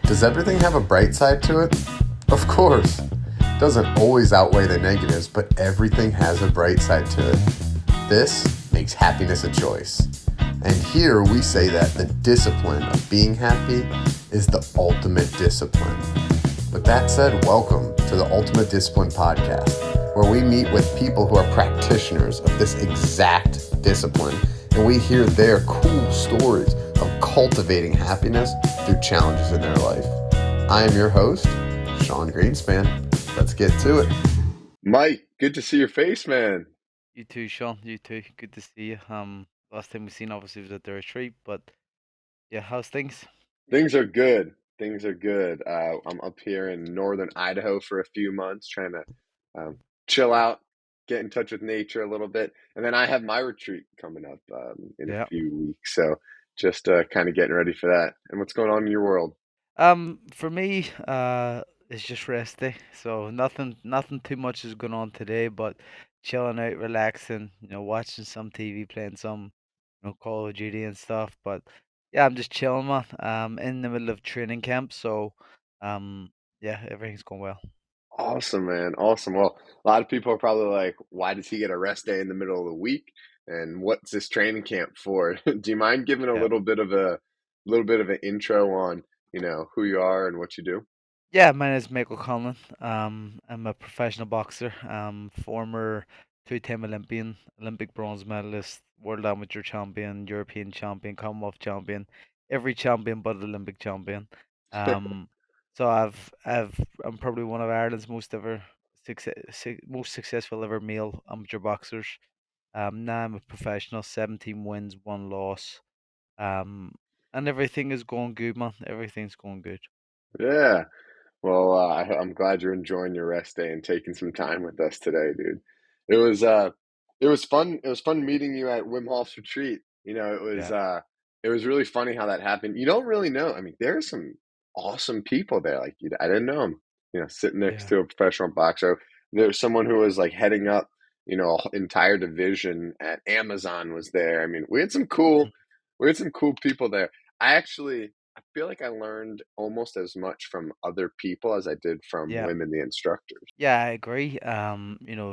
Does everything have a bright side to it? Of course. Doesn't always outweigh the negatives, but everything has a bright side to it. This makes happiness a choice. And here we say that the discipline of being happy is the ultimate discipline. With that said, welcome to the Ultimate Discipline Podcast, where we meet with people who are practitioners of this exact discipline, and we hear their cool stories of cultivating happiness through challenges in their life. I am your host, Sean Greenspan. Let's get to it. Mike, good to see your face, man. You too, Sean. You too. Good to see you. Last time we seen obviously was at the retreat, but yeah, how's things? Things are good. Things are good. I'm up here in northern Idaho for a few months, trying to chill out, get in touch with nature a little bit, and then I have my retreat coming up in a Yeah. few weeks. So just kind of getting ready for that. And what's going on in your world? For me, it's just rest day. So nothing too much is going on today, but chilling out, relaxing, watching some TV, playing some, Call of Duty and stuff. But yeah, I'm just chilling, man. In the middle of training camp, so yeah, everything's going well. Awesome, man. Awesome. Well, a lot of people are probably like, why does he get a rest day in the middle of the week? And what's this training camp for? Do you mind giving a Yeah. little bit of an intro on, who you are and what you do? Yeah, my name is Michael Conlan. I'm a professional boxer, former two-time Olympian, Olympic bronze medalist, world amateur champion, European champion, Commonwealth champion, every champion but Olympic champion. Um, so I'm probably one of Ireland's most successful ever male amateur boxers. Now I'm a professional, 17 wins, one loss. Um, and everything is going good, man. Everything's going good. Yeah. Well, I'm glad you're enjoying your rest day and taking some time with us today, dude. It was uh, it was fun. It was fun meeting you at Wim Hof's retreat. Yeah. It was really funny how that happened. You don't really know. I mean, there are some awesome people there. Like, I didn't know him. Sitting next Yeah. to a professional boxer. There's someone who was like heading up, an entire division at Amazon was there. I mean, we had some cool people there. I feel like I learned almost as much from other people as I did from Yeah. women, the instructors. Yeah, I agree.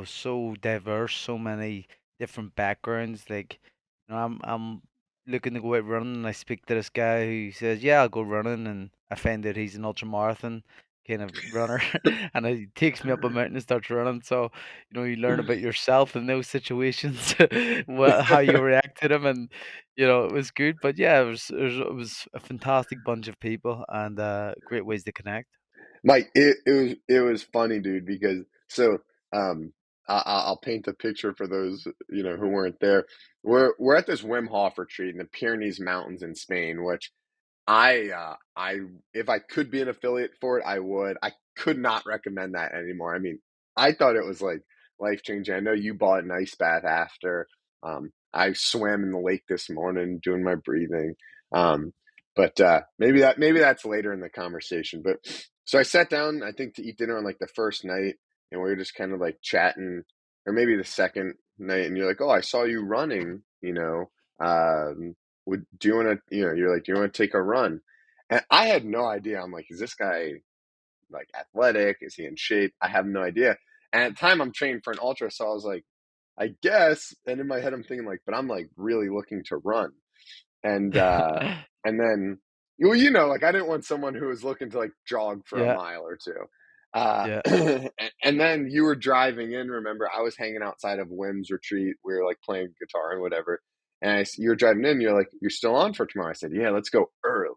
So diverse, so many different backgrounds. Like, I'm looking to go out running, and I speak to this guy who says, "Yeah, I'll go running," and I find that he's an ultra marathon kind of runner, and he takes me up a mountain and starts running. So, you learn about yourself in those situations, how you react to them, and it was good. But yeah, it was a fantastic bunch of people and great ways to connect. Mike, it was funny, dude, because um I'll paint a picture for those who weren't there. We're at this Wim Hof retreat in the Pyrenees Mountains in Spain, which I if I could be an affiliate for it, I would. I could not recommend that anymore. I mean, I thought it was like life changing. I know you bought an ice bath after. I swam in the lake this morning doing my breathing. Um, but maybe that's later in the conversation. But so I sat down, I think, to eat dinner on like the first night, and we were just kind of like chatting, or maybe the second night, and you're like, "Oh, I saw you running," would do you want to you're like, do you want to take a run? And I had no idea. I'm like, is this guy like athletic, is he in shape? I have no idea. And at the time I'm training for an ultra, so I was like, I guess. And in my head I'm thinking like, but I'm like really looking to run. And then well, like I didn't want someone who was looking to like jog for a Yeah, mile or two. yeah. And then you were driving in. Remember, I was hanging outside of Wim's retreat. We were like playing guitar and whatever. And you were driving in. You're like, "You're still on for tomorrow?" I said, "Yeah, let's go early."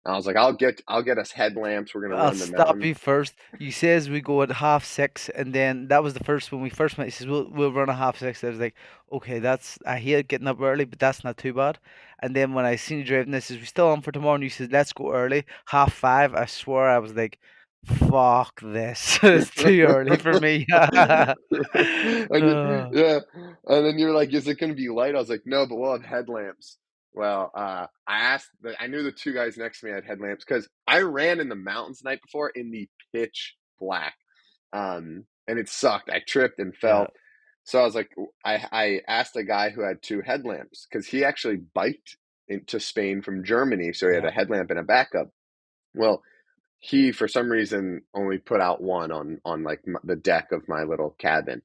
And I was like, "I'll get us headlamps. We're gonna I'll run the stop mountain." you first. You says we go at 6:30, and then that was the first when we first met. He says we'll run at 6:30. I was like, okay, I hate getting up early, but that's not too bad. And then when I seen you driving, this says we still on for tomorrow, and you says let's go early 5:30. I swear I was like, fuck this, it's too early for me. Uh, Yeah, and then you're like, "Is it going to be light?" I was like, "No, but we'll have headlamps." Well, I knew the two guys next to me had headlamps because I ran in the mountains the night before in the pitch black, and it sucked. I tripped and yeah. fell. So I was like, I asked a guy who had two headlamps because he actually biked into Spain from Germany, so he had Yeah. a headlamp and a backup. Well, he for some reason only put out one on like the deck of my little cabin.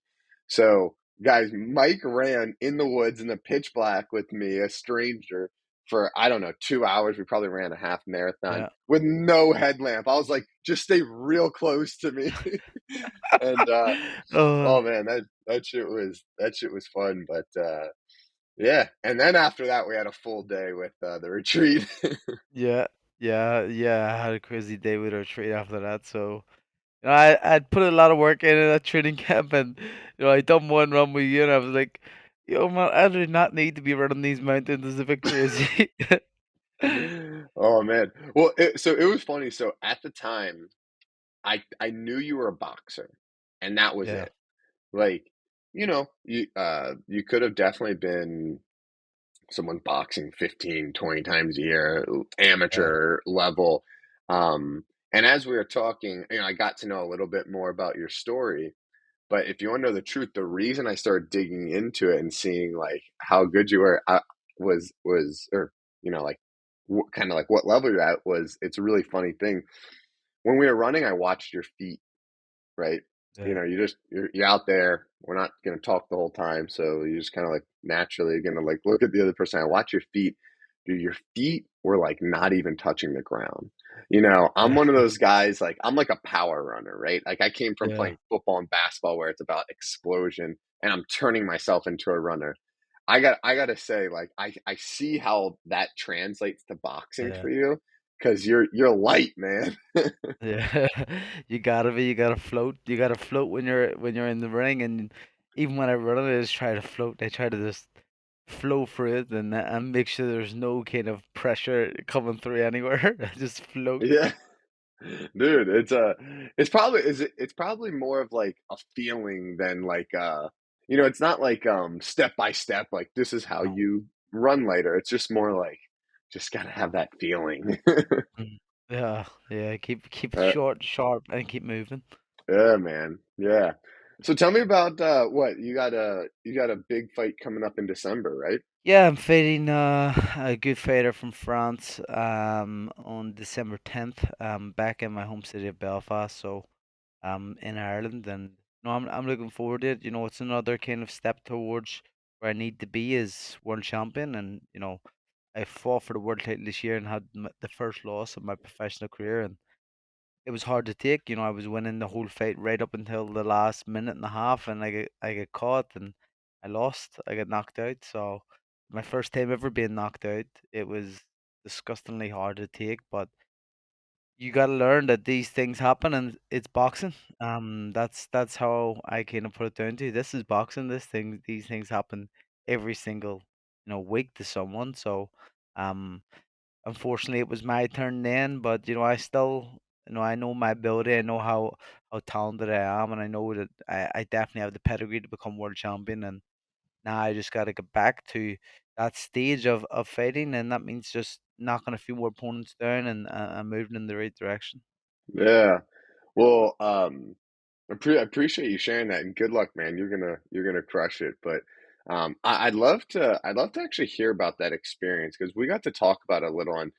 So guys, Mike ran in the woods in the pitch black with me, a stranger, for I don't know 2 hours. We probably ran a half marathon Yeah. with no headlamp. I was like, just stay real close to me. And Oh, oh man, that shit was fun. But yeah, and then after that, we had a full day with the retreat. yeah, yeah. I had a crazy day with our trade after that. So, I'd put a lot of work into that training camp, and I done one run with you, and I was like, yo, man, I do not need to be running these mountains. It's a bit crazy. Oh man. Well, so it was funny. So at the time, I knew you were a boxer, and that was Yeah, it. Like, you could have definitely been someone boxing 15, 20 times a year, yeah, amateur level. Um, and as we were talking, I got to know a little bit more about your story. But if you want to know the truth, the reason I started digging into it and seeing like how good you were was or like kind of like what level you're at was it's a really funny thing. When we were running, I watched your feet, right? yeah, You're out there. We're not going to talk the whole time, so you just kind of like naturally going to like look at the other person. I watch your feet. Dude, your feet were like not even touching the ground. I'm yeah, one of those guys, like I'm like a power runner, right? Like I came from yeah, playing football and basketball where it's about explosion and I'm turning myself into a runner. I gotta say, like I see how that translates to boxing yeah. for you because you're light, man. Yeah, you gotta float. You gotta float when you're in the ring, and even when I run it, I just try to float. I try to just flow through it and make sure there's no kind of pressure coming through anywhere. I just float. Yeah. Dude, it's probably more of like a feeling than like it's not like step by step like this is how No. you run later. It's just more like just gotta have that feeling. Mm. Yeah, yeah. Keep it uh, short, sharp, and keep moving. yeah, man. Yeah. So tell me about what you got a big fight coming up in December, right? Yeah, I'm fighting a good fighter from France on December 10th back in my home city of Belfast. So in Ireland, and no, I'm looking forward to it. It's another kind of step towards where I need to be as world champion, and I fought for the world title this year and had the first loss of my professional career, and it was hard to take. I was winning the whole fight right up until the last minute and a half, and I get caught and I lost. I got knocked out. So my first time ever being knocked out. It was disgustingly hard to take, but you gotta learn that these things happen and it's boxing. That's how I kind of put it down to. This is boxing. These things happen every single, week to someone. So, um, unfortunately, it was my turn then, but I still, I know my ability. I know how talented I am, and I know that I definitely have the pedigree to become world champion. And now I just gotta get back to that stage of fighting, and that means just knocking a few more opponents down and moving in the right direction. Yeah. Well, I appreciate you sharing that, and good luck, man. You're gonna crush it. But I'd love to actually hear about that experience because we got to talk about it a little, and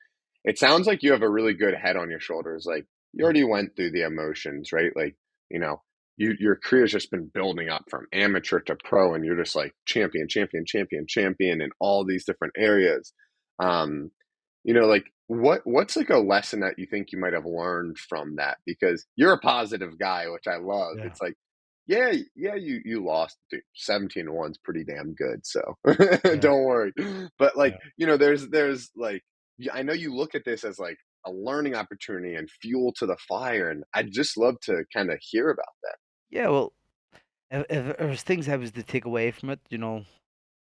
it sounds like you have a really good head on your shoulders. Like you Mm. already went through the emotions, right? Like you know, your career's just been building up from amateur to pro, and you're just like champion, champion, champion, champion in all these different areas. Um, like what's like a lesson that you think you might have learned from that? Because you're a positive guy, which I love. Yeah, It's like, yeah, yeah, you lost, dude. 17-1's pretty damn good, so yeah, don't worry. But like, yeah. there's like I know you look at this as like a learning opportunity and fuel to the fire, and I'd just love to kind of hear about that. Yeah, well, if there was things I was to take away from it,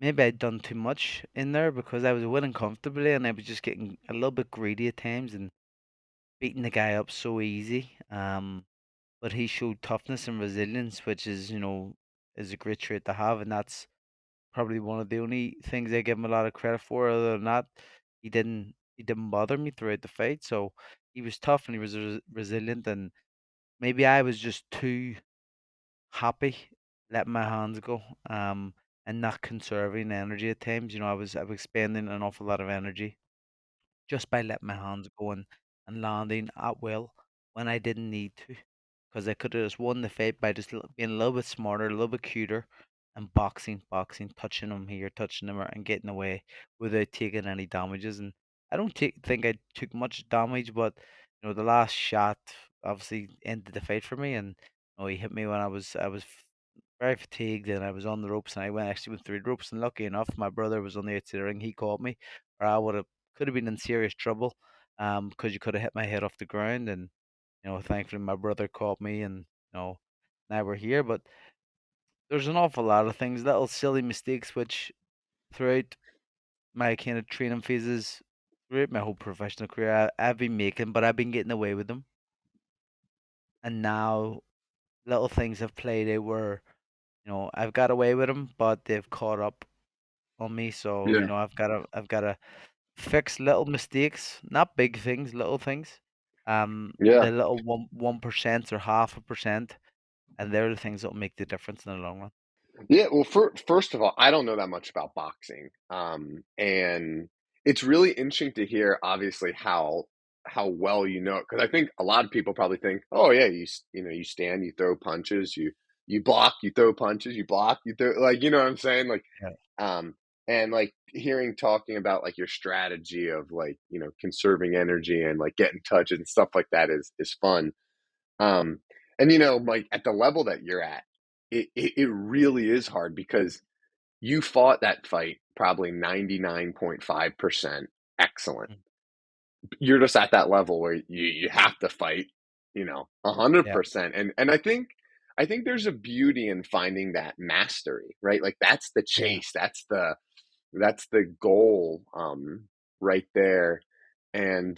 maybe I'd done too much in there because I was winning comfortably and I was just getting a little bit greedy at times and beating the guy up so easy. But he showed toughness and resilience, which is a great trait to have, and that's probably one of the only things I give him a lot of credit for. Other than that, he didn't bother me throughout the fight. So he was tough and he was resilient, and maybe I was just too happy letting my hands go, and not conserving energy at times. I was expending an awful lot of energy just by letting my hands go and landing at will. when I didn't need to, because I could have just won the fight by just being a little bit smarter, a little bit cuter, and boxing, touching him here, touching him, and getting away without taking any damages. And I don't think I took much damage, but the last shot obviously ended the fight for me, and he hit me when I was very fatigued, and I was on the ropes, and I went through the ropes, and lucky enough, my brother was on the outside of the ring. He caught me, or I could have been in serious trouble, because you could have hit my head off the ground, and thankfully my brother caught me, and now we're here. But there's an awful lot of things, little silly mistakes, which throughout my kind of training phases, throughout my whole professional career, I've been making, but I've been getting away with them. And now little things have played out where I've got away with them, but they've caught up on me. So Yeah. I've got to fix little mistakes, not big things, little things. Yeah. The little 1% or 0.5%, and they're the things that will make the difference in the long run. Yeah, well, first of all, I don't know that much about boxing, and it's really interesting to hear, obviously, how well you know it. Because I think a lot of people probably think, oh yeah, you stand, you throw punches, you block, you throw punches, you block, you throw, like, you know what I'm saying, like, Yeah. um, and like hearing talking about like your strategy of like conserving energy and like getting touches and stuff like that is fun. Um, and like at the level that you're at, it really is hard because you fought that fight probably 99.5% excellent. Mm. You're just at that level where you have to fight, a hundred Yeah. percent. And I think there's a beauty in finding that mastery, right? Like that's the Yeah. chase, that's the goal, right there. And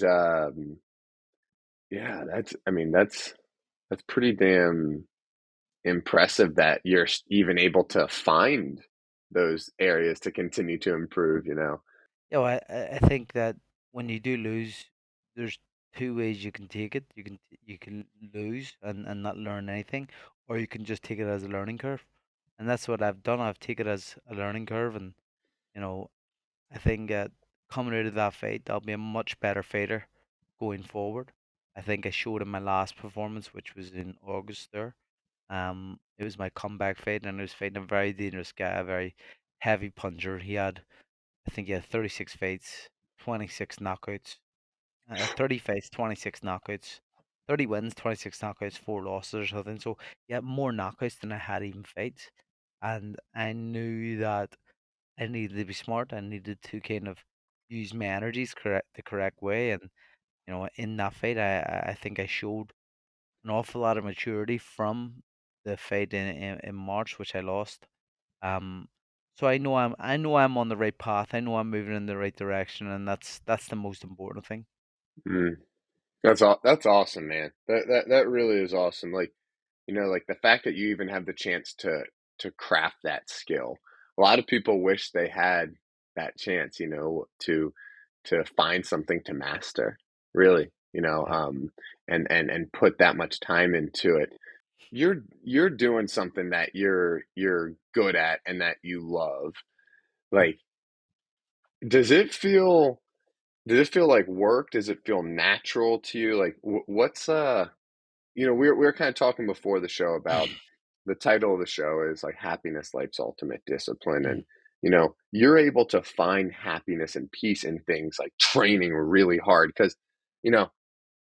yeah, I mean, that's pretty damn impressive that you're even able to find those areas to continue to improve. I think that when you do lose, there's two ways you can take it. You can lose and not learn anything, or you can just take it as a learning curve. And that's what I've done. I've taken it as a learning curve, and you know, I think coming out of that fight, I'll be a much better fighter going forward. I think I showed in my last performance, which was in August there. It was my comeback fight, and I was fighting a very dangerous guy, a very heavy puncher. I think he had 36 fights, 26 knockouts, 30 fights, 26 knockouts, 30 wins, 26 knockouts, 4 losses or something. So he had more knockouts than I had even fights. And I knew that I needed to be smart. I needed to kind of use my energies the correct way. And in that fight, I think I showed an awful lot of maturity from the fight in March, which I lost. Um, so I know I'm on the right path. I know I'm moving in the right direction, and that's the most important thing. Mm. That's awesome, man. That really is awesome. Like, like the fact that you even have the chance to craft that skill. A lot of people wish they had that chance, to find something to master, really, Yeah. and put that much time into it. You're doing something that you're good at and that you love. Mm. Like, does it feel like work? Does it feel natural to you? Like, what's we were kind of talking before the show about the title of the show is like happiness, life's ultimate discipline, and Mm. you're able to find happiness and peace in things like training really hard because you know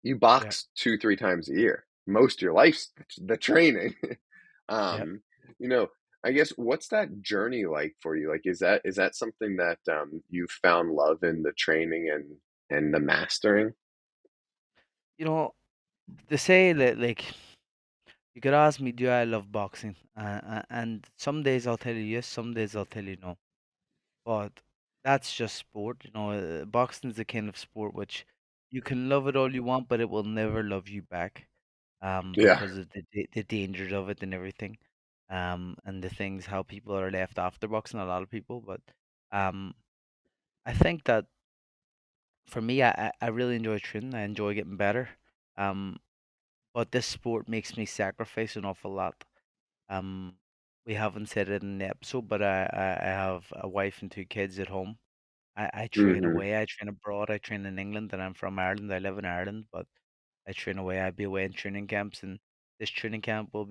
you Yeah. box 2 3 times a year. Most of your life's the training. Yeah. um you know I guess, what's that journey like for you? Like, is that something that you've found love in, the training and the mastering? You know, they say that, like, you could ask me, do I love boxing? And some days I'll tell you yes, some days I'll tell you no. But that's just sport. Boxing's the kind of sport which you can love it all you want, but it will never love you back. Yeah. Because of the dangers of it and everything. And the things how people are left after boxing, a lot of people. But um, I think that for me, I really enjoy training. I enjoy getting better. Um, but this sport makes me sacrifice an awful lot. Um, we haven't said it in the episode, but I have a wife and 2 kids at home. I train Hmm. away, I train abroad, I train in England, and I'm from Ireland. I live in Ireland, but I train away. I'd be away in training camps, and this training camp will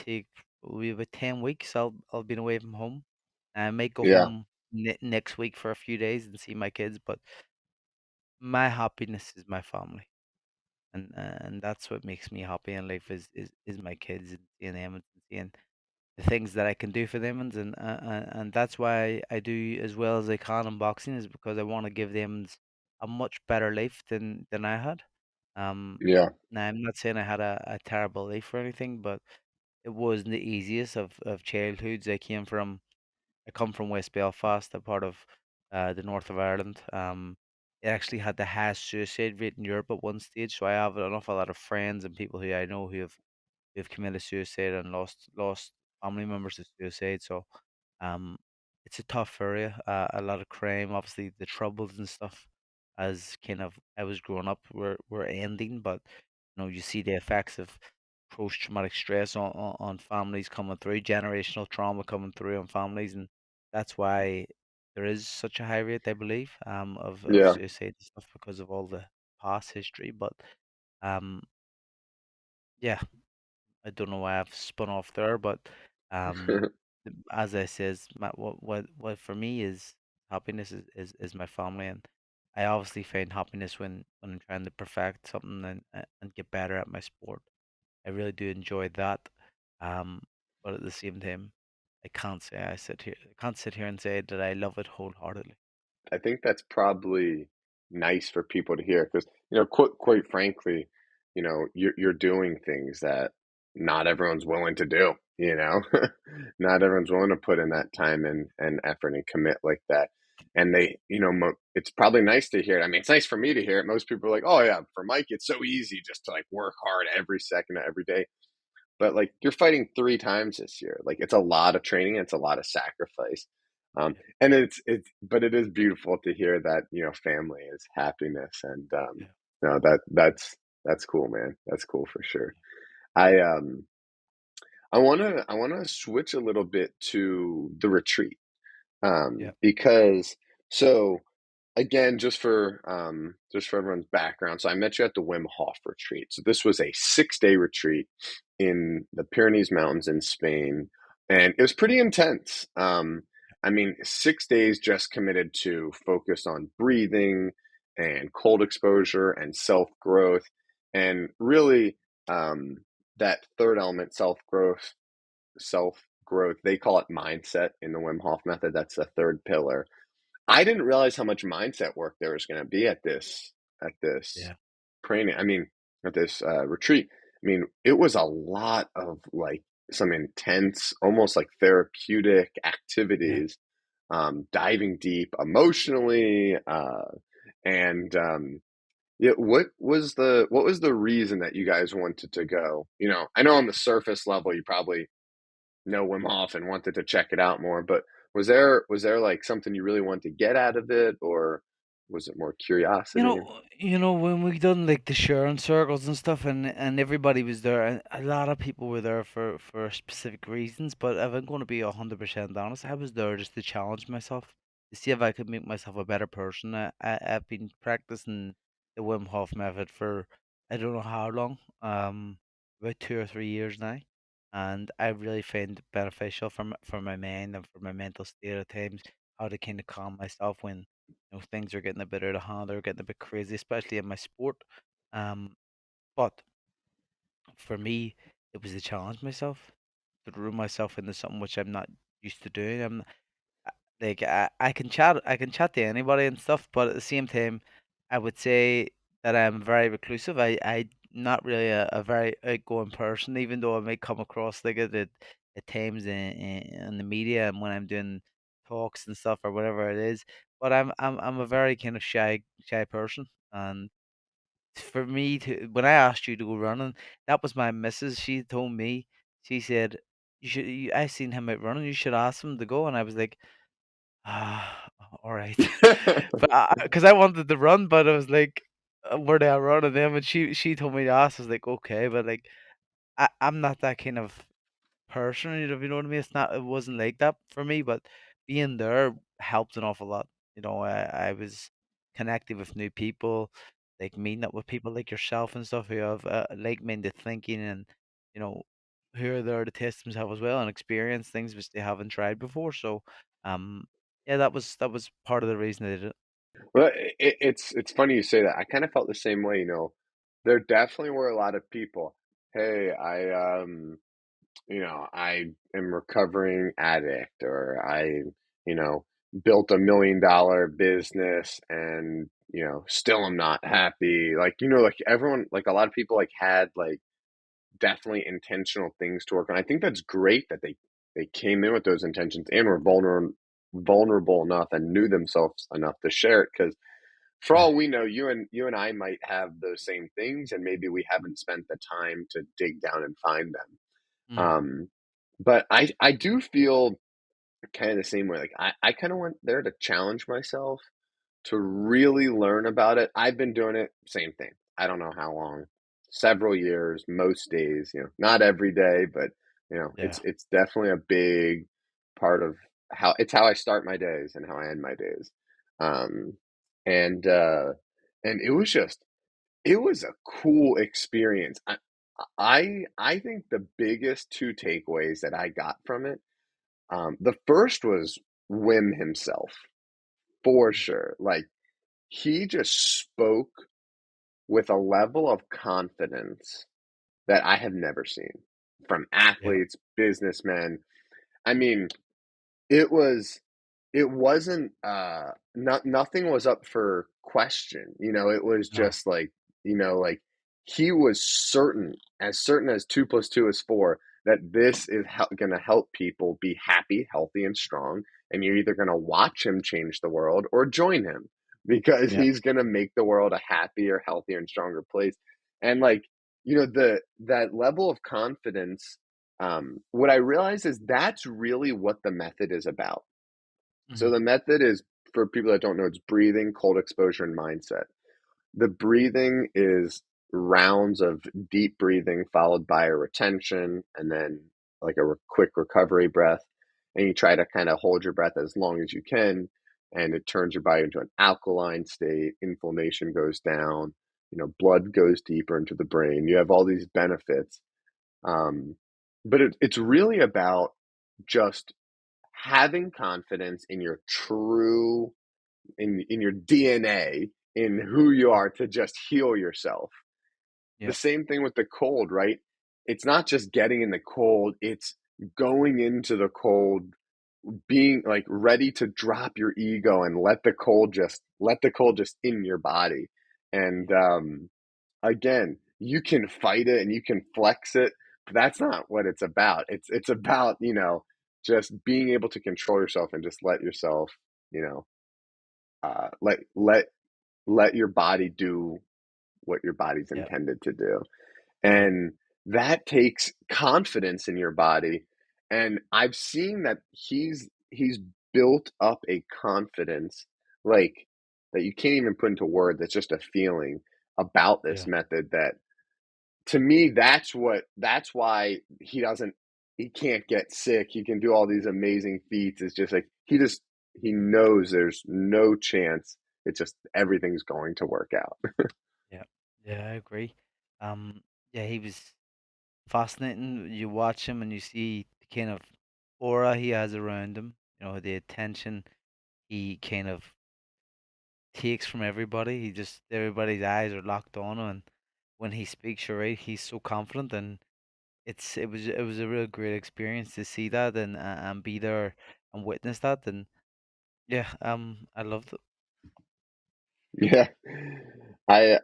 be about 10 weeks. I'll be away from home. I might go Yeah, home next week for a few days and see my kids, but my happiness is my family, and that's what makes me happy in life is my kids and seeing them and seeing the things that I can do for them, and that's why I do as well as I can in boxing is because I want to give them a much better life than I had. yeah, Now I'm not saying I had a terrible life or anything, but it wasn't the easiest of childhoods. I come from West Belfast, a part of the north of Ireland. It actually had the highest suicide rate in Europe at one stage, so I have an awful lot of friends and people who I know who've committed suicide and lost family members to suicide. So um, it's a tough area. A lot of crime, obviously the troubles and stuff, as kind of I was growing up, were ending, but you see the effects of post-traumatic stress on families coming through, generational trauma coming through on families, and that's why there is such a high rate, I believe, of yeah. suicide and stuff because of all the past history. But um, yeah, I don't know why I've spun off there, but um, as I says, what for me is happiness is my family, and I obviously find happiness when I'm trying to perfect something and get better at my sport. I really do enjoy that, um, but at the same time, I can't sit here and say that I love it wholeheartedly. I think that's probably nice for people to hear because, quite frankly, you're doing things that not everyone's willing to do, you know? Not everyone's willing to put in that time and effort and commit like that. And it's probably nice to hear it. I mean, it's nice for me to hear it. Most people are like, oh, yeah, for Mike, it's so easy just to like work hard every second of every day. But like you're fighting 3 times this year. Like it's a lot of training, it's a lot of sacrifice. Yeah, And but it is beautiful to hear that, family is happiness and yeah, no, that's cool, man. That's cool for sure. I I wanna switch a little bit to the retreat. yeah, Because so again, just for everyone's background, so I met you at the Wim Hof Retreat. So this was a 6-day retreat in the Pyrenees Mountains in Spain, and it was pretty intense. I mean, 6 days just committed to focus on breathing and cold exposure and self-growth, and really, that third element, self-growth, they call it mindset in the Wim Hof method. That's the third pillar. I didn't realize how much mindset work there was gonna be at this yeah, training. I mean, at this retreat. I mean, it was a lot of like some intense, almost like therapeutic yeah. activities, diving deep emotionally, and yeah. What was the reason that you guys wanted to go? I know on the surface level, you probably know Wim Hof and wanted to check it out more. But was there like something you really wanted to get out of it, or was it more curiosity? When we done like the sharing circles and stuff, and everybody was there, and a lot of people were there for specific reasons. But if I'm going to be 100% honest, I was there just to challenge myself, to see if I could make myself a better person. I've been practicing the Wim Hof method for I don't know how long, about 2 or 3 years now, and I really find it beneficial for my mind and for my mental state at times, how to kind of calm myself when things are getting a bit out of hand, they're getting a bit crazy, especially in my sport. But for me, it was to challenge myself, to throw myself into something which I'm not used to doing. Like I can chat to anybody and stuff, but at the same time, I would say that I'm very reclusive. I not really a very outgoing person, even though I may come across like it at times in the media and when I'm doing talks and stuff or whatever it is. But I'm a very kind of shy person, and for me to when I asked you to go running, that was my missus. She told me, she said, I seen him out running. You should ask him to go, and I was like. Ah, all right. But because I wanted to run, but I was like, where do I run? And then when she told me to ask, I was like, okay, but like I'm not that kind of person, if you know what I mean. It wasn't like that for me, but being there helped an awful lot. I was connecting with new people. like meeting up with people like yourself and stuff who have like-minded thinking and you know who are there to test themselves as well and experience things which they haven't tried before. So, um, yeah, that was part of the reason I did it. Well, it's funny you say that. I kind of felt the same way, you know. There definitely were a lot of people. Hey, I am recovering addict, or you know, built $1 million business and, still I'm not happy. Like, like everyone, like a lot of people like had like definitely intentional things to work on. I think that's great that they came in with those intentions and were vulnerable enough and knew themselves enough to share it. Because for Yeah. all we know, you and I might have those same things, and maybe we haven't spent the time to dig down and find them. Mm. But I do feel kind of the same way. Like I kind of went there to challenge myself to really learn about it. I've been doing it, same thing. I don't know how long, several years, most days, not every day, but Yeah. it's definitely a big part of how I start my days and how I end my days. Um, and and it was a cool experience. I think the biggest two takeaways that I got from it, the first was Wim himself, for Mm. sure. Like he just spoke with a level of confidence that I have never seen from Yeah. athletes, businessmen. I mean, it was it wasn't, nothing was up for question, it was No. just like, like, he was certain as 2 plus 2 is 4, that this is gonna help people be happy, healthy, and strong, and you're either gonna watch him change the world or join him because Yeah. he's gonna make the world a happier, healthier, and stronger place, and, like, that level of confidence, what I realized is that's really what the method is about. So Mhm. the method is, for people that don't know, it's breathing, cold exposure, and mindset. The breathing is rounds of deep breathing followed by a retention and then like a quick recovery breath. And you try to kind of hold your breath as long as you can. And it turns your body into an alkaline state. Inflammation goes down. Blood goes deeper into the brain. You have all these benefits. Um, but it's really about just having confidence in your true in your DNA, in who you Mhm. are, to just heal yourself. The Yeah. same thing with the cold, right? It's not just getting in the cold, it's going into the cold, being like ready to drop your ego and let the cold just in your body. And again, you can fight it and you can flex it, but that's not what it's about. It's about, just being able to control yourself and just let yourself, you know, uh, let let let your body do what your body's Yeah. intended to do. Yeah. And that takes confidence in your body. And I've seen that he's built up a confidence like that you can't even put into words. That's just a feeling about this Yeah. method that, to me, that's why he can't get sick. He can do all these amazing feats. It's just like he knows there's no chance. It's just everything's going to work out. Yeah. Yeah. I agree. Yeah, he was fascinating. You watch him and you see the kind of aura he has around him. The attention he kind of takes from everybody. Everybody's eyes are locked on him, and when he speaks, you're right, he's so confident, and it was a real great experience to see that and be there and witness that, and yeah, I loved it. Yeah. I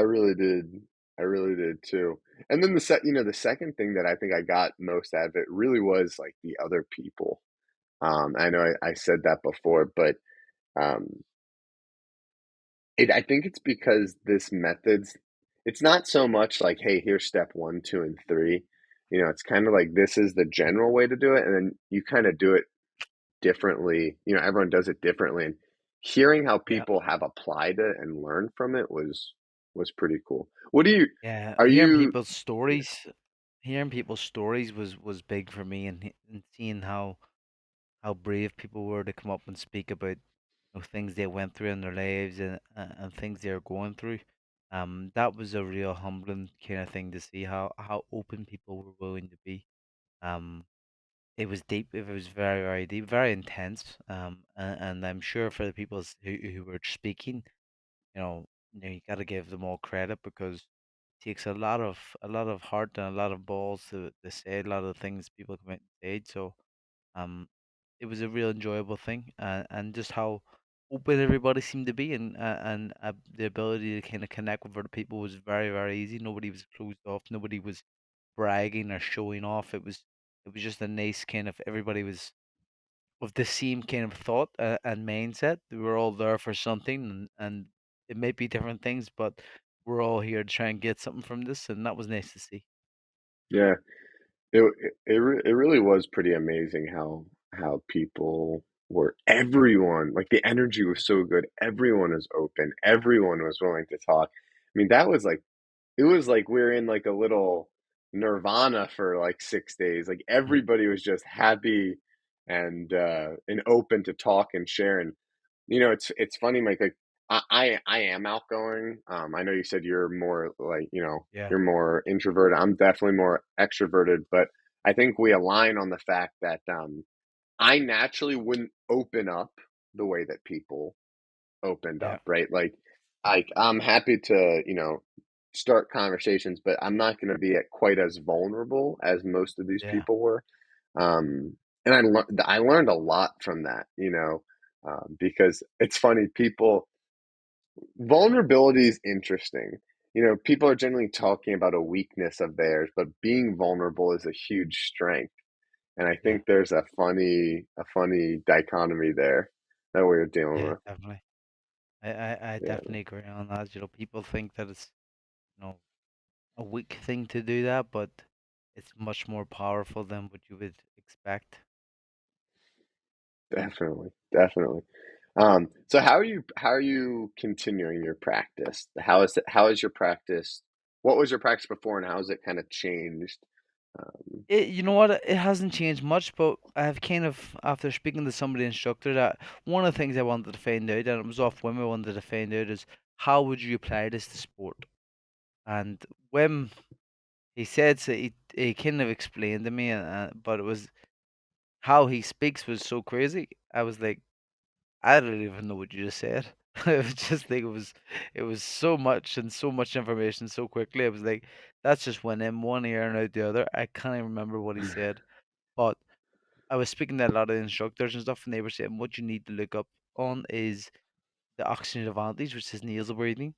really did. I really did too. And then the second thing that I think I got most out of it really was like the other people. I know I said that before, but um, I think it's because it's not so much like, hey, here's step one, two, and three. It's kind of like this is the general way to do it, and then you kind of do it differently. Everyone does it differently, and hearing how Yeah, people have applied it and learned from it was pretty cool. What do you yeah. are you Hearing people's stories was big for me, and seeing how brave people were to come up and speak about things they went through in their lives and things they're going through. That was a real humbling kind of thing to see how open people were willing to be. Um, it was deep. It was very, very deep, very intense. And I'm sure for the people who were speaking, you got to give them all credit because it takes a lot of heart and a lot of balls to say a lot of the things people come out and say. So um, it was a real enjoyable thing, and just how open everybody seemed to be, and the ability to kind of connect with other people was very, very easy. Nobody was closed off. Nobody was bragging or showing off. It was just a nice kind of everybody was with the same kind of thought and mindset. We were all there for something, and it may be different things, but we're all here to try and get something from this, and that was nice to see. Yeah. It really was pretty amazing how people were everyone like the energy was so good. Everyone was open. Everyone was willing to talk. I mean, that was like it was like we are in like a little nirvana for like 6 days. Like Mm. everybody was just happy and open to talk and share. And it's funny, Mike. Like I am outgoing. I know you said you're more like Yeah, you're more introverted. I'm definitely more extroverted, but I think we align on the fact that I naturally wouldn't open up the way that people opened yeah, up, right? Like I'm happy to start conversations, but I'm not going to be at quite as vulnerable as most of these yeah, people were. And I learned a lot from that, because it's funny. People vulnerability is interesting. People are generally talking about a weakness of theirs, but being vulnerable is a huge strength. And I yeah, think there's a funny dichotomy there that we're dealing yeah, with. definitely. I Yeah, definitely agree on that. People think that it's you know a weak thing to do that, but it's much more powerful than what you would expect. definitely, definitely. So how are you continuing your practice? How is your practice? What was your practice before, and how has it kind of changed? Um, You know what? It hasn't changed much, but I've kind of, after speaking to somebody instructor, that one of the things I wanted to find out, and it was off Wim, I wanted to find out is how would you apply this to sport? And Wim, he said, so he kind of explained to me, but it was how he speaks was so crazy. I was like, I don't even know what you just said. I was just like it was so much and so much information so quickly. I was like, that's just went in one ear and out the other. I can't even remember what he said. But I was speaking to a lot of instructors and stuff, and they were saying what you need to look up on is the oxygen advantage, which is nasal breathing,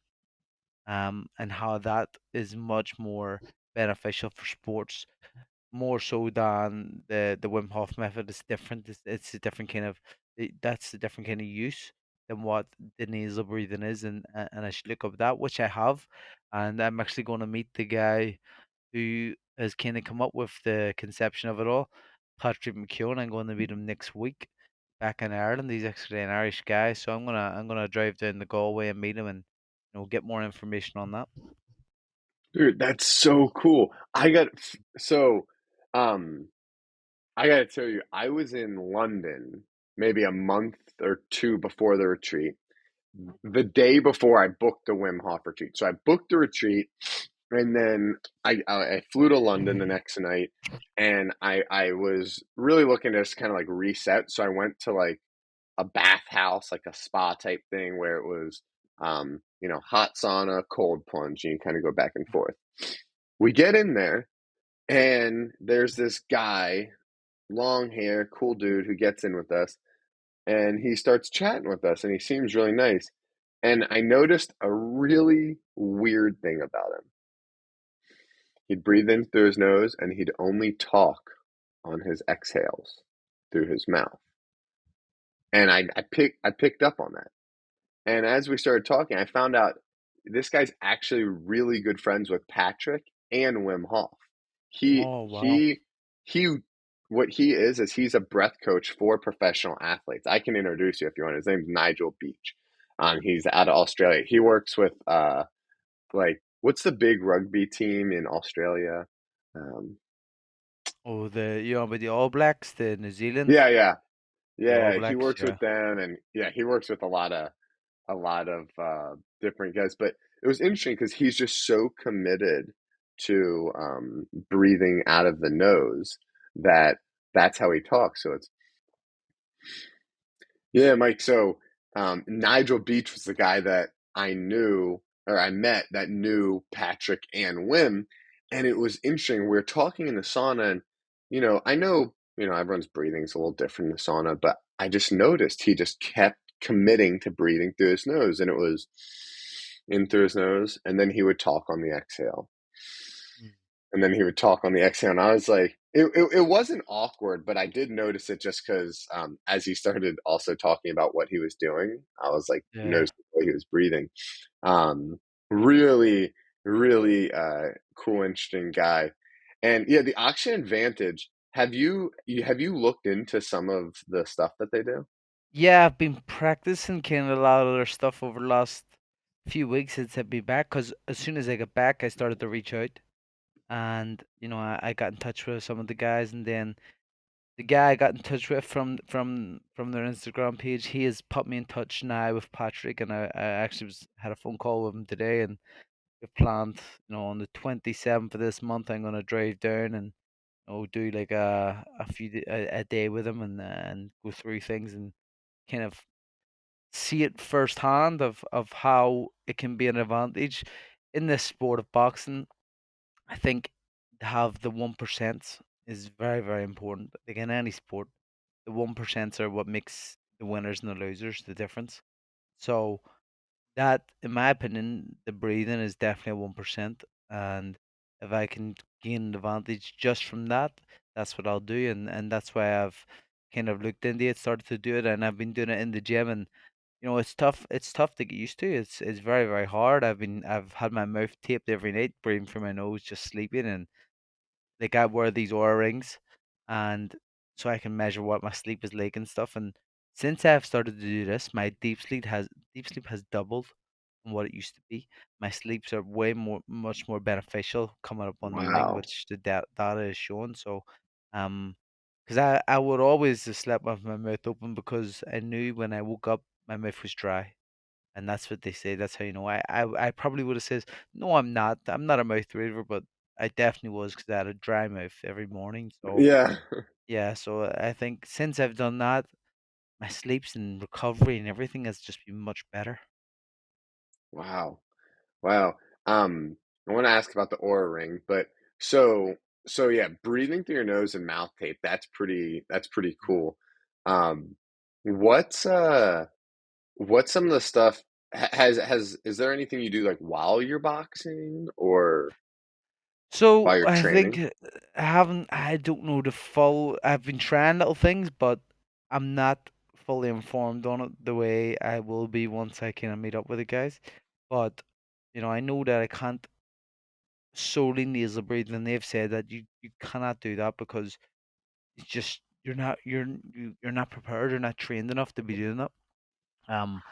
and how that is much more beneficial for sports, more so than the Wim Hof method. It's different. It's a different kind of that's a different kind of use than what the nasal breathing is, and I should look up that, which I have, and I'm actually going to meet the guy who has kind of come up with the conception of it all, Patrick McKeown. I'm going to meet him next week back in Ireland. He's actually an Irish guy, so I'm gonna drive down to Galway and meet him and get more information on that. Dude, that's so cool. So, um, I gotta tell you, I was in London maybe a month or two before the retreat. The day before I booked the Wim Hof retreat. So I booked the retreat, and then I flew to London the next night, and I was really looking to just kind of like reset. So I went to like a bathhouse, like a spa type thing where it was, hot sauna, cold plunge, and you kind of go back and forth. We get in there, and there's this guy, long hair, cool dude, who gets in with us, and he starts chatting with us, and he seems really nice. And I noticed a really weird thing about him. He'd breathe in through his nose, and he'd only talk on his exhales through his mouth. And I picked up on that. And as we started talking, I found out this guy's actually really good friends with Patrick and Wim Hof. He Oh wow! he he what he is he's a breath coach for professional athletes. I can introduce you if you want. His name's Nigel Beach. He's out of Australia. He works with like what's the big rugby team in Australia? Um, Oh, but the All Blacks, the New Zealand, yeah, yeah, the All yeah. He Blacks, works yeah. with them, and yeah, he works with a lot of different guys. But it was interesting because he's just so committed to breathing out of the nose that that's how he talks. So it's yeah, Mike. So Nigel Beach was the guy that I knew or I met that knew Patrick and Wim, and it was interesting. We were talking in the sauna, and I know everyone's breathing is a little different in the sauna, but I just noticed he just kept committing to breathing through his nose, and it was in through his nose, and then he would talk on the exhale, Mm. and then he would talk on the exhale, and I was like, it wasn't awkward, but I did notice it just because as he started also talking about what he was doing, I was like Yeah. noticing the way he was breathing. Um, really, really cool, interesting guy, and yeah, the oxygen advantage. Have you looked into some of the stuff that they do? Yeah, I've been practicing kind of a lot of their stuff over the last few weeks since I've been back. Cause as soon as I got back, I started to reach out, and I got in touch with some of the guys, and then the guy I got in touch with from their Instagram page, he has put me in touch now with Patrick, and I actually had a phone call with him today, and we've planned, on the 27th of this month, I'm gonna drive down and do like a day with him, and go through things and kind of see it firsthand of how it can be an advantage in this sport of boxing. I think to have the 1% is very, very important. Like in any sport, the 1% are what makes the winners and the losers the difference. So that, in my opinion, the breathing is definitely a 1%. And if I can gain an advantage just from that, that's what I'll do. And that's why I've kind of looked into it, started to do it, and I've been doing it in the gym. And it's tough. It's tough to get used to. It's very, very hard. I've had my mouth taped every night, breathing through my nose, just sleeping, and like I wear these Aura rings, and so I can measure what my sleep is like and stuff. And since I've started to do this, my deep sleep has doubled from what it used to be. My sleeps are much more beneficial coming up on the ring, Wow. which the data is showing. So, um, because I would always just sleep with my mouth open because I knew when I woke up my mouth was dry. And that's what they say. That's how you know. I probably would have says, no, I'm not. I'm not a mouth breather, but I definitely was because I had a dry mouth every morning. So Yeah. yeah, so I think since I've done that, my sleeps and recovery and everything has just been much better. Wow. Wow. I want to ask about the Aura ring, but so so yeah, breathing through your nose and mouth tape, that's pretty cool. Um, what's what's some of the stuff has is there anything you do like while you're boxing or while So you're I think training? I don't know the full. I've been trying little things, but I'm not fully informed on it the way I will be once I kind of meet up with the guys. But I know that I can't solely nasal breathe, and they've said that you cannot do that because it's just you're not prepared, you're not trained enough to be doing it. Um,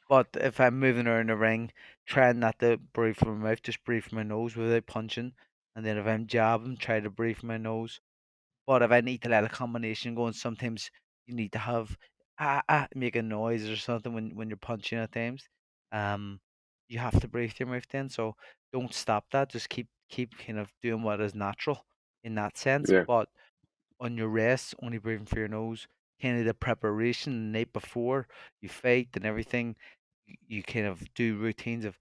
but if I'm moving around the ring, trying not to breathe from my mouth, just breathe from my nose without punching, and then if I'm jabbing, try to breathe from my nose. But if I need to let a combination go, and sometimes you need to have make a noise or something when you're punching at times. Um, you have to breathe your mouth then. So don't stop that. Just keep kind of doing what is natural in that sense. Yeah. But on your rest, only breathing through your nose. Kind of the preparation the night before you fight and everything. You kind of do routines of.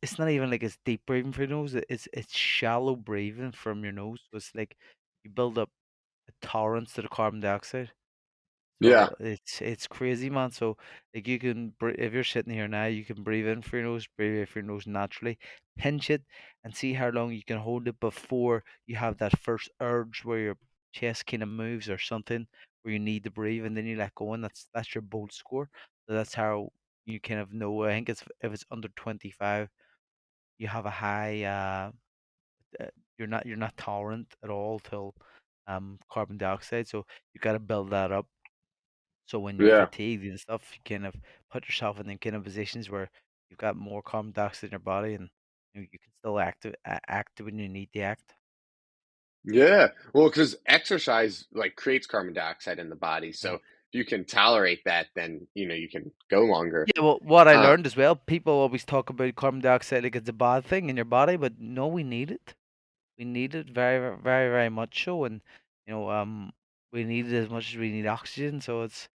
It's not even like it's deep breathing through your nose. It's shallow breathing from your nose. So it's like you build up a tolerance to the carbon dioxide. Yeah. So it's crazy, man. So like you can if you're sitting here now, you can breathe in through your nose, breathe out through your nose naturally, pinch it, and see how long you can hold it before you have that first urge where your chest kind of moves or something where you need to breathe, and then you let go, and that's your bolt score. So that's how you kind of know. I think it's if it's under 25, you have a high uh, you're not tolerant at all till carbon dioxide. So you got to build that up. So when you're Yeah. fatigued and stuff, you kind of put yourself in the kind of positions where you've got more carbon dioxide in your body, and you can still act when you need to act. Yeah. Well, because exercise like creates carbon dioxide in the body. Yeah. So you can tolerate that, then you can go longer. Yeah, well, what I Uh, learned as well, people always talk about carbon dioxide like it's a bad thing in your body, but no, we need it. We need it very much so, and you know, we need it as much as we need oxygen. So it's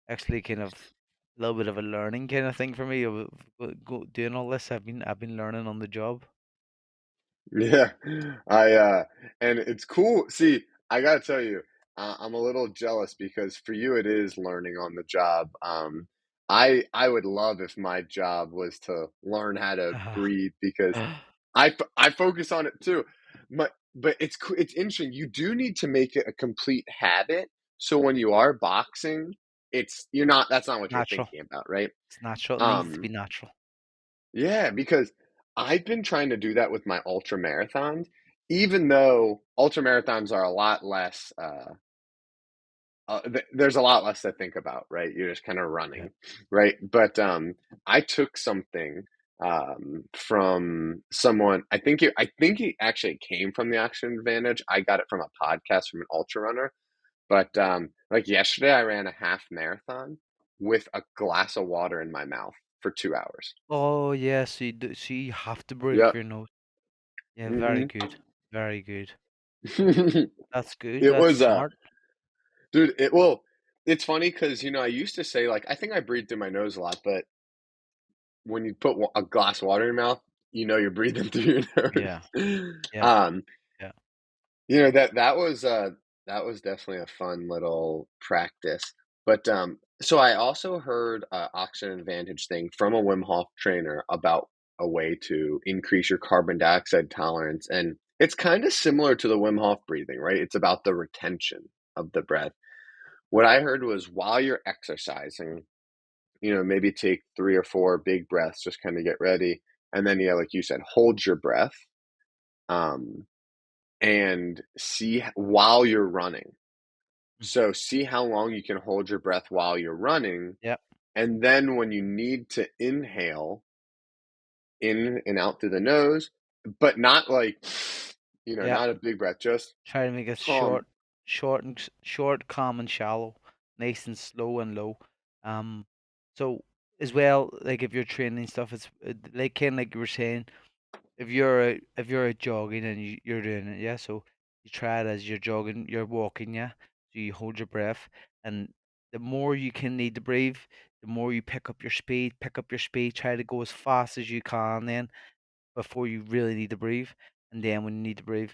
actually kind of a little bit of a learning kind of thing for me of doing all this. I've been learning on the job. Yeah, I and it's cool. See, I gotta tell you, I'm a little jealous because for you it is learning on the job. I would love if my job was to learn how to breathe because I focus on it too. But it's interesting. You do need to make it a complete habit. So when you are boxing, you're not that's not what you're Natural. thinking about, right? It's natural. It needs to be Um, natural. yeah, because I've been trying to do that with my ultra marathons, even though ultra marathons are a lot less, there's a lot less to think about, right? You're just kind of Yeah. running, right? But I took something from someone. I think it actually came from the Action Advantage. I got it from a podcast from an ultra runner. But like yesterday, I ran a half marathon with a glass of water in my mouth for 2 hours. Oh yeah, so you do, so you have to breathe Yep. through your nose. Yeah, very hmm good. Very good. That's good. It That's was smart. dude, it's funny because I used to say like I think I breathe through my nose a lot, but when you put a glass of water in your mouth, you're breathing through your Yeah. nose. Yeah. Yeah. That was definitely a fun little practice. But so I also heard oxygen advantage thing from a Wim Hof trainer about a way to increase your carbon dioxide tolerance, and it's kind of similar to the Wim Hof breathing, right? It's about the retention of the breath. What I heard was while you're exercising, maybe take 3 or 4 big breaths, just kind of get ready. And then, yeah, like you said, hold your breath um, and see while you're running. Mhm. So, see how long you can hold your breath while you're running. Yeah. And then, when you need to inhale in and out through the nose, but not like, Yeah. not a big breath, just Try to make it calm. short, calm, and shallow, nice and slow and low. Um, so as well, like if you're training stuff, it's like kind of like you were saying, if you're out jogging and you're doing it, yeah. So you try it as you're jogging, you're walking, yeah. So you hold your breath, and the more you can need to breathe, the more you pick up your speed. Pick up your speed. Try to go as fast as you can. Then before you really need to breathe, and then when you need to breathe,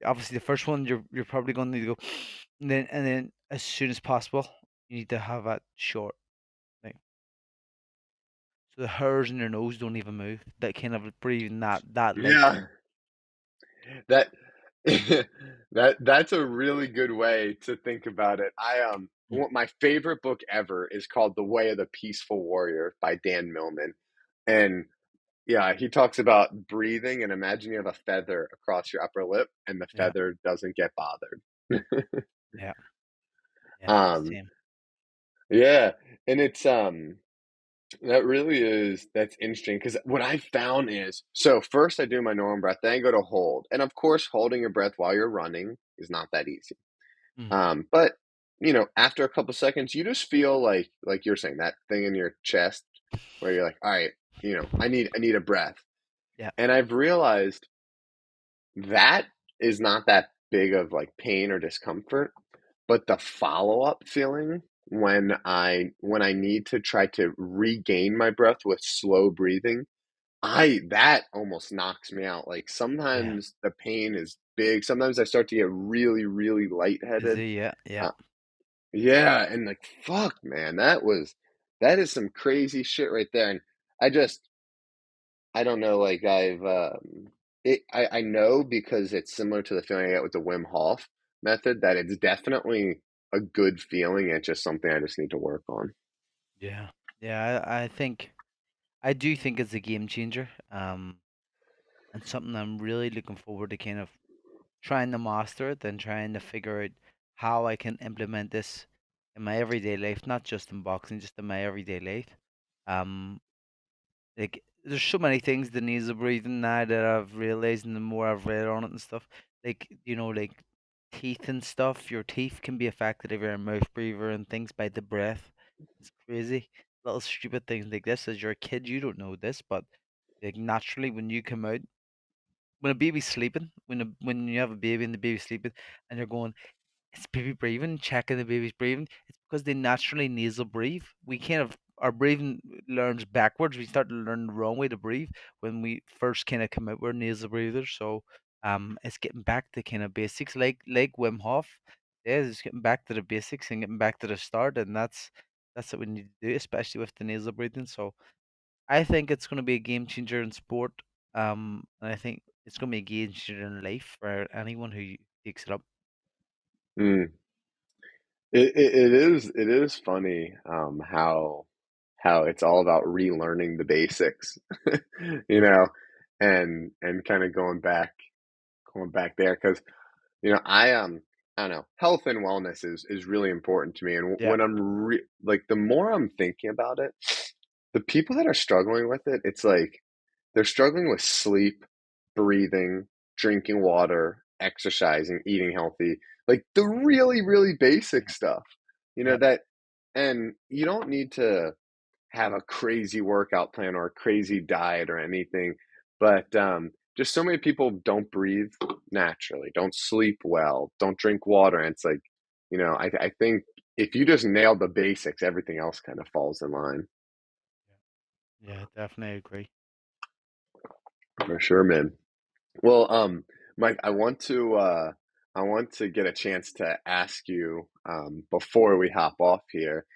obviously the first one you're probably going to need to go, and then as soon as possible you need to have that short, like so the hairs in your nose don't even move. That kind of breathing that light. Yeah. That that's a really good way to think about it. Mm. My favorite book ever is called The Way of the Peaceful Warrior by Dan Millman. And yeah, he talks about breathing and imagine you have a feather across your upper lip and the Yeah, feather doesn't get bothered. yeah, yeah. Um, Same. yeah, and that's interesting because what I found is so first I do my normal breath, then I go to hold. And of course, holding your breath while you're running is not that easy. Mm. But after a couple seconds, you just feel like you're saying that thing in your chest where you're like, all right, I need a breath. Yeah, And I've realized that is not that big of like pain or discomfort, but the follow-up feeling when I need to try to regain my breath with slow breathing, I that almost knocks me out. Like yeah. sometimes the pain is big. Sometimes I start to get really, really Is lightheaded. it? Yeah, yeah, Uh, Yeah, and like fuck, man, that is some crazy shit right there. And I don't know, like I know because it's similar to the feeling I get with the Wim Hof method that it's definitely a good feeling. It's just something I just need to work on. yeah, yeah. I do think it's a game changer. And something I'm really looking forward to kind of trying to master it and trying to figure out how I can implement this in my everyday life, not just in boxing, just in my everyday life. Um, like there's so many things that needs of breathing now that I've realized, and the more I've read on it and stuff, like teeth and stuff. Your teeth can be affected if you're a mouth breather and things by the breath. It's crazy. Little stupid things like this. As you're a kid, you don't know this, but like naturally when you come out, when a baby's sleeping, when you have a baby and the baby's sleeping, and you're going, it's baby breathing, checking the baby's breathing. It's because they naturally nasal breathe. We kind of our breathing learns backwards. We start to learn the wrong way to breathe when we first kind of come out. We're nasal breathers, so it's getting back to kind of basics, like Wim Hof. Yeah, it's getting back to the basics and getting back to the start, and that's what we need to do, especially with the nasal breathing. So I think it's going to be a game changer in sport, and I think it's going to be a game changer in life for anyone who takes it up. Mm. It is funny how it's all about relearning the basics, you know, and kind of going back there because I don't know, health and wellness is really important to me, and Yeah. when like the more I'm thinking about it, the people that are struggling with it, it's like they're struggling with sleep, breathing, drinking water, exercising, eating healthy, like the really, really basic Yeah. stuff, Yeah. that, and you don't need to have a crazy workout plan or a crazy diet or anything, but just so many people don't breathe naturally, don't sleep well, don't drink water. And it's like, I think if you just nail the basics, everything else kind of falls in line. Yeah, definitely agree. For sure, man. Well, Mike, I want to get a chance to ask you before we hop off here.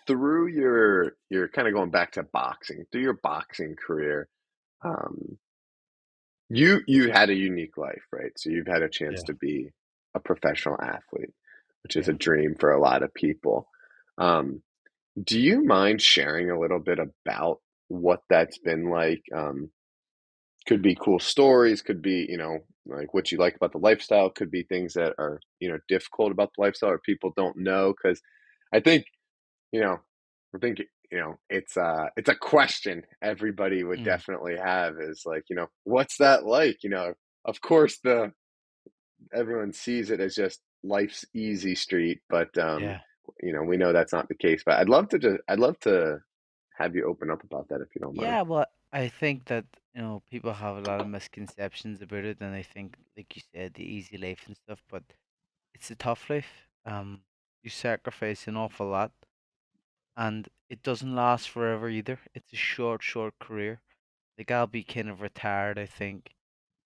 Through your kind of going back to boxing, through your boxing career, um, you had a unique life, right? So you've had a chance Yeah. to be a professional athlete, which is a Yeah. dream for a lot of people. Um, do you mind sharing a little bit about what that's been like? Could be cool stories, could be, like what you like about the lifestyle, could be things that are, difficult about the lifestyle or people don't know. Because I think, you know, I think, it's a question everybody would Mm. definitely have is like, what's that like? Of course everyone sees it as just life's easy street, but Yeah. we know that's not the case. But I'd love to have you open up about that if you don't mind. Yeah, well, I think that, people have a lot of misconceptions about it, and I think, like you said, the easy life and stuff, but it's a tough life. You sacrifice an awful lot, and it doesn't last forever either. It's a short, short career. Like, I'll be kind of retired, I think,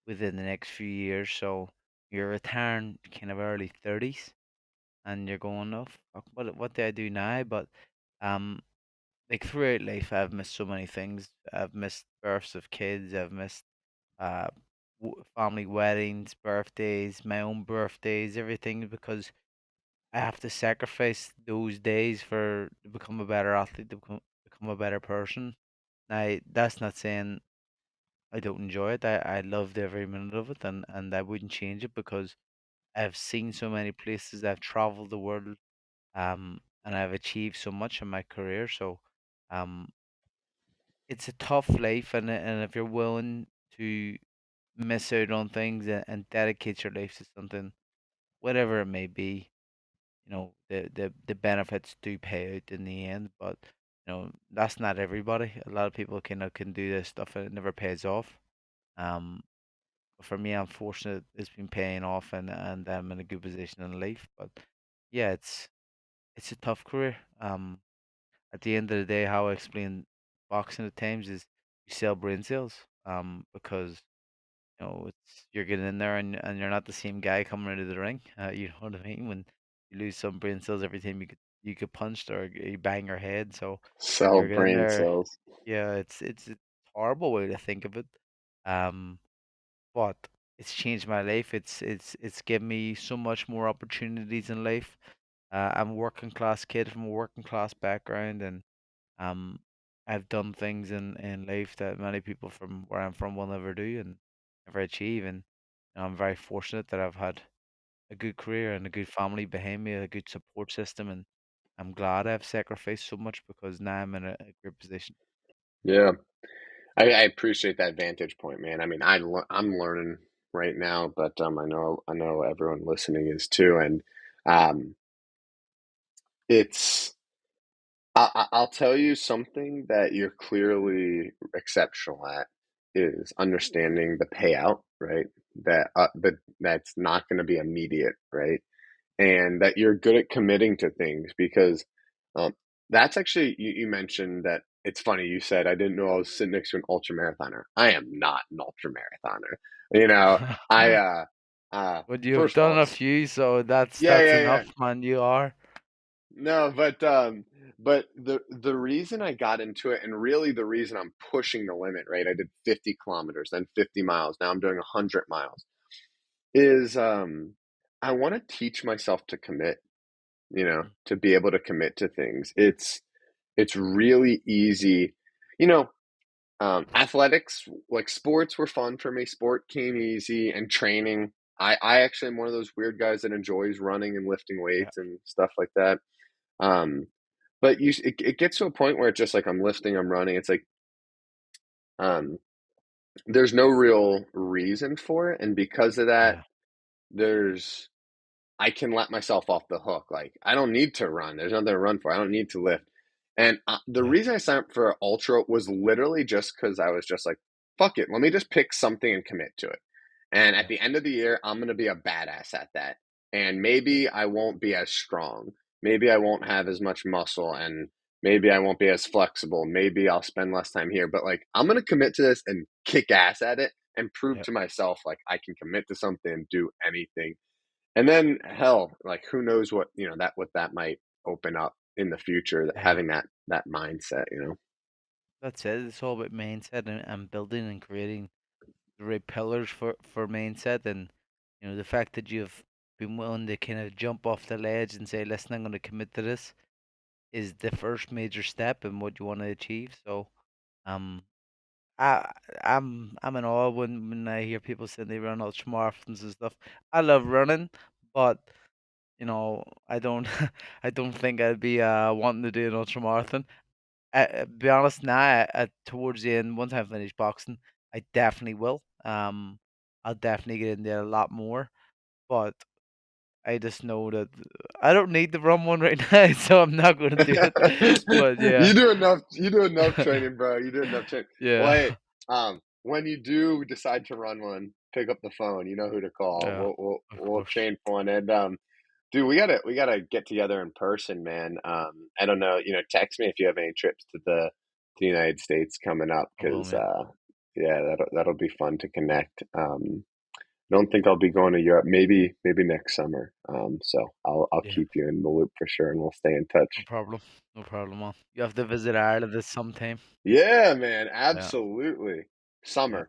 within the next few years, so you're retiring kind of early 30s, and you're going, oh, fuck, what do I do now? But, um, like throughout life, I've missed so many things. I've missed births of kids. I've missed uh, family weddings, birthdays, my own birthdays, everything because I have to sacrifice those days to become a better athlete, to become a better person. Now, that's not saying I don't enjoy it. I loved every minute of it, and I wouldn't change it because I've seen so many places. I've traveled the world, and I've achieved so much in my career. So, um, it's a tough life, and if you're willing to miss out on things and dedicate your life to something, whatever it may be, the benefits do pay out in the end. But that's not everybody. A lot of people can do this stuff and it never pays off. Um, but for me, I'm fortunate it's been paying off, and I'm in a good position in life. But yeah, it's a tough career. At the end of the day, how I explain boxing at times is you sell brain cells. Because it's you're getting in there and you're not the same guy coming into the ring. You know what I mean? When you lose some brain cells every time you get punched or you bang your head. So when Sell you're getting brain there, cells. yeah, it's a horrible way to think of it. Um, but it's changed my life. It's given me so much more opportunities in life. I'm a working class kid from a working class background, and um, I've done things in life that many people from where I'm from will never do and never achieve. And I'm very fortunate that I've had a good career and a good family behind me, a good support system, and I'm glad I've sacrificed so much because now I'm in a great position. Yeah. I appreciate that vantage point, man. I mean, I'm learning. right now, but I know everyone listening is too, and um, it's I'll tell you something that you're clearly exceptional at is understanding the payout, right? That's not going to be immediate, right? And that you're good at committing to things because um, that's actually you mentioned that it's funny you said I didn't know I was sitting next to an ultra marathoner. I am not an ultra marathoner. You know, I But you've first of all, done a it's few, so that's yeah, that's yeah, yeah. enough, man. You are. No, but the reason I got into it, and really the reason I'm pushing the limit, right? I did 50 kilometers, then 50 miles. Now I'm doing 100 miles. Is I want to teach myself to commit, to be able to commit to things. It's really easy, you know, athletics, like sports were fun for me. Sport came easy, and training. I actually am one of those weird guys that enjoys running and lifting Yeah, weights and stuff like that. Um, but it gets to a point where it's just like I'm lifting, I'm running. It's like um, there's no real reason for it, and because of that, yeah, there's I can let myself off the hook. Like I don't need to run. There's nothing to run for. I don't need to lift. And the yeah, reason I signed up for ultra was literally just because I was just like, fuck it. Let me just pick something and commit to it. And at yeah, the end of the year, I'm gonna be a badass at that. And maybe I won't be as strong. Maybe I won't have as much muscle, and maybe I won't be as flexible. Maybe I'll spend less time here. But like I'm gonna commit to this and kick ass at it and prove yeah, to myself like I can commit to something and do anything. And then hell, like who knows what, what that might open up in the future, yeah. having that mindset. That's it. It's all about mindset and building and creating the right pillars for mindset. And the fact that you've been willing to kind of jump off the ledge and say, "Listen, I'm going to commit to this," is the first major step in what you want to achieve. So, um, I I'm in awe when I hear people saying they run ultra marathons and stuff. I love running, but I don't I don't think I'd be wanting to do an ultra marathon. Be honest now, towards the end, once I finish boxing, I definitely will. I'll definitely get in there a lot more, but I just know that I don't need to run one right now, so I'm not going to do it. But yeah, You do enough training, bro. You do enough training. Well, hey, yeah, when you do decide to run one, pick up the phone. You know who to call. yeah, of We'll course, train for one. And dude, we gotta get together in person, man. I don't know, text me if you have any trips to the United States coming up, I will, because mate. yeah, that'll be fun to connect. Don't think I'll be going to Europe. Maybe next summer. So I'll Yeah, keep you in the loop for sure, and we'll stay in no touch. problem, no problem, man. You have to visit Ireland this sometime. Yeah, man, Yeah, absolutely. yeah, Summer.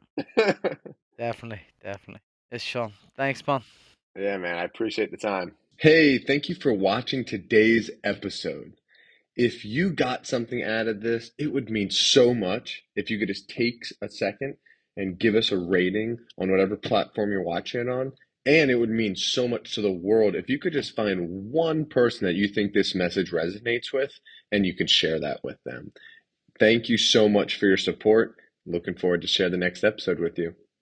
definitely, definitely. It's Sean. Thanks, man. Yeah, man, I appreciate the time. Hey, thank you for watching today's episode. If you got something out of this, it would mean so much if you could just take a second and give us a rating on whatever platform you're watching it on. And it would mean so much to the world if you could just find one person that you think this message resonates with and you can share that with them. Thank you so much for your support. Looking forward to share the next episode with you.